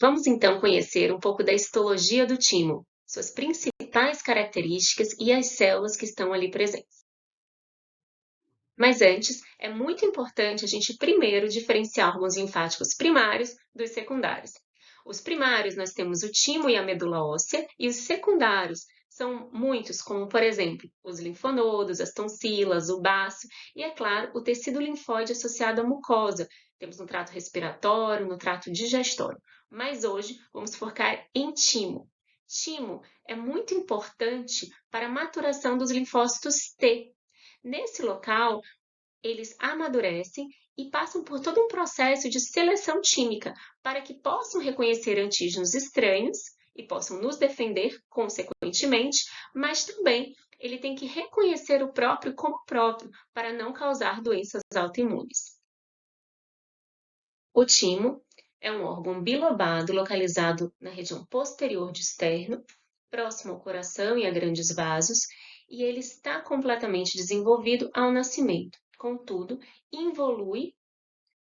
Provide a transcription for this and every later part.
Vamos então conhecer um pouco da histologia do timo, suas principais características e as células que estão ali presentes. Mas antes, é muito importante a gente primeiro diferenciar órgãos linfáticos primários dos secundários. Os primários nós temos o timo e a medula óssea, e os secundários são muitos, como por exemplo, os linfonodos, as tonsilas, o baço e, é claro, o tecido linfóide associado à mucosa. Temos no trato respiratório, no trato digestório. Mas hoje vamos focar em timo. Timo é muito importante para a maturação dos linfócitos T. Nesse local, eles amadurecem e passam por todo um processo de seleção química para que possam reconhecer antígenos estranhos e possam nos defender, consequentemente, mas também ele tem que reconhecer o próprio como próprio para não causar doenças autoimunes. O timo é um órgão bilobado localizado na região posterior do externo, próximo ao coração e a grandes vasos, e ele está completamente desenvolvido ao nascimento. Contudo, evolui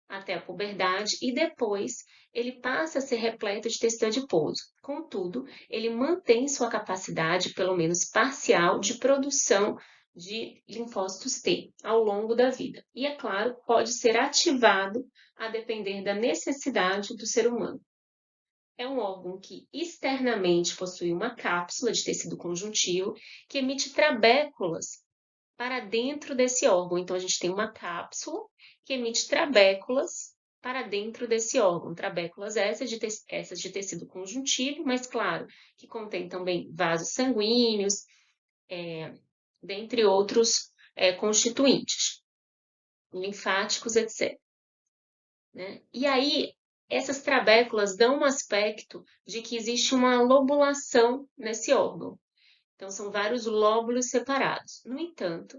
até a puberdade e depois ele passa a ser repleto de tecido adiposo. Contudo, ele mantém sua capacidade, pelo menos parcial, de produção de linfócitos T ao longo da vida. E, é claro, pode ser ativado a depender da necessidade do ser humano. É um órgão que externamente possui uma cápsula de tecido conjuntivo que emite trabéculas para dentro desse órgão. Então, a gente tem uma cápsula que emite trabéculas para dentro desse órgão. Trabéculas essas de tecido conjuntivo, mas claro, que contém também vasos sanguíneos, dentre outros constituintes, linfáticos, etc. Né? E aí, essas trabéculas dão um aspecto de que existe uma lobulação nesse órgão. Então, são vários lóbulos separados. No entanto,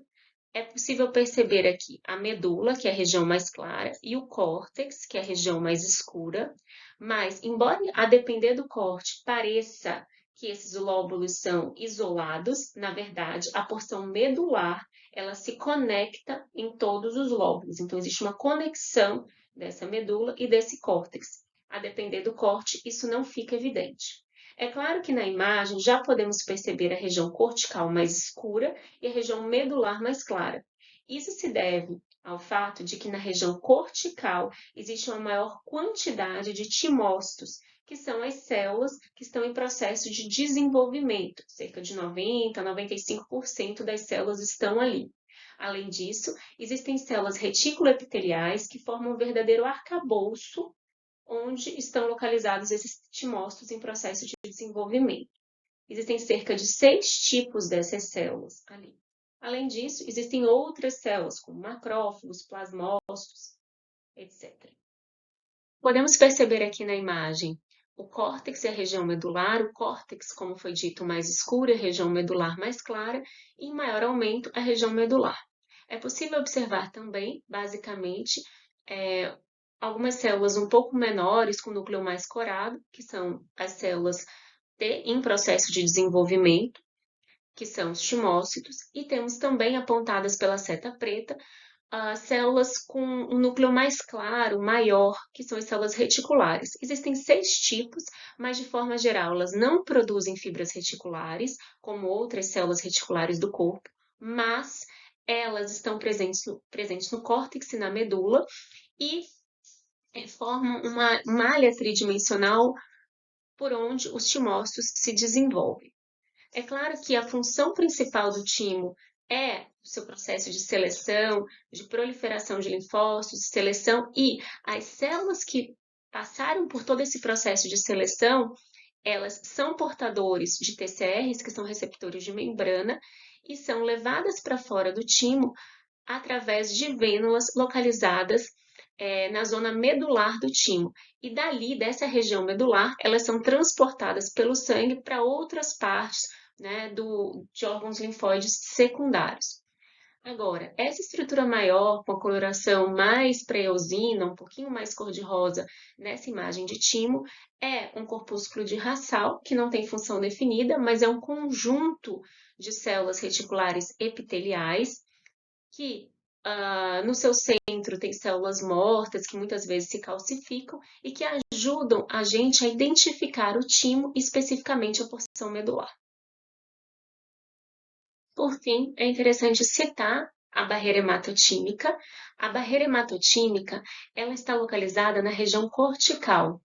é possível perceber aqui a medula, que é a região mais clara, e o córtex, que é a região mais escura, mas, embora a depender do corte pareça que esses lóbulos são isolados, na verdade, a porção medular, ela se conecta em todos os lóbulos. Então, existe uma conexão dessa medula e desse córtex. A depender do corte, isso não fica evidente. É claro que na imagem já podemos perceber a região cortical mais escura e a região medular mais clara. Isso se deve ao fato de que na região cortical existe uma maior quantidade de timócitos, que são as células que estão em processo de desenvolvimento. Cerca de 90% a 95% das células estão ali. Além disso, existem células reticuloepiteliais que formam um verdadeiro arcabouço onde estão localizados esses timócitos em processo de desenvolvimento. Existem cerca de 6 tipos dessas células ali. Além disso, existem outras células, como macrófagos, plasmócitos, etc. Podemos perceber aqui na imagem o córtex e a região medular, o córtex, como foi dito, mais escuro, a região medular mais clara, e em maior aumento a região medular. É possível observar também, basicamente, algumas células um pouco menores, com núcleo mais corado, que são as células T em processo de desenvolvimento, que são os timócitos, e temos também apontadas pela seta preta células com um núcleo mais claro, maior, que são as células reticulares. Existem 6 tipos, mas de forma geral elas não produzem fibras reticulares, como outras células reticulares do corpo, mas elas estão presentes no córtex e na medula e formam uma malha tridimensional por onde os timócitos se desenvolvem. É claro que a função principal do timo é o seu processo de seleção, de proliferação de linfócitos, seleção, e as células que passaram por todo esse processo de seleção, elas são portadores de TCRs, que são receptores de membrana, e são levadas para fora do timo através de vênulas localizadas na zona medular do timo. E dali, dessa região medular, elas são transportadas pelo sangue para outras partes, né, de órgãos linfóides secundários. Agora, essa estrutura maior, com a coloração mais pré-eosina, um pouquinho mais cor-de-rosa, nessa imagem de timo, é um corpúsculo de Hassall, que não tem função definida, mas é um conjunto de células reticulares epiteliais que No seu centro tem células mortas que muitas vezes se calcificam e que ajudam a gente a identificar o timo, especificamente a porção medular. Por fim, é interessante citar a barreira hematotímica. A barreira hematotímica, ela está localizada na região cortical.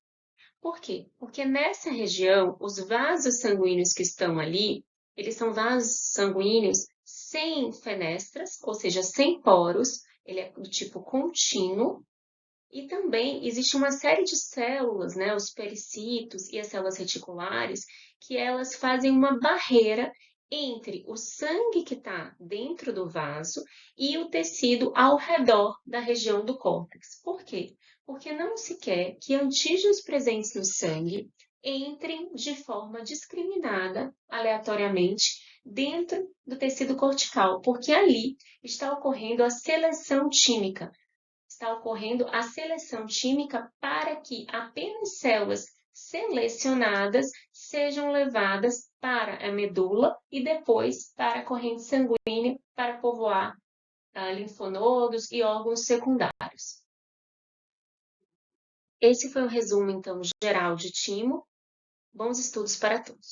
Por quê? Porque nessa região, os vasos sanguíneos que estão ali, eles são vasos sanguíneos sem fenestras, ou seja, sem poros, ele é do tipo contínuo, e também existe uma série de células, né, os pericitos e as células reticulares, que elas fazem uma barreira entre o sangue que está dentro do vaso e o tecido ao redor da região do córtex. Por quê? Porque não se quer que antígenos presentes no sangue entrem de forma discriminada, aleatoriamente, dentro do tecido cortical, porque ali está ocorrendo a seleção química, está ocorrendo a seleção química para que apenas células selecionadas sejam levadas para a medula e depois para a corrente sanguínea para povoar linfonodos e órgãos secundários. Esse foi um resumo, então, geral de timo. Bons estudos para todos.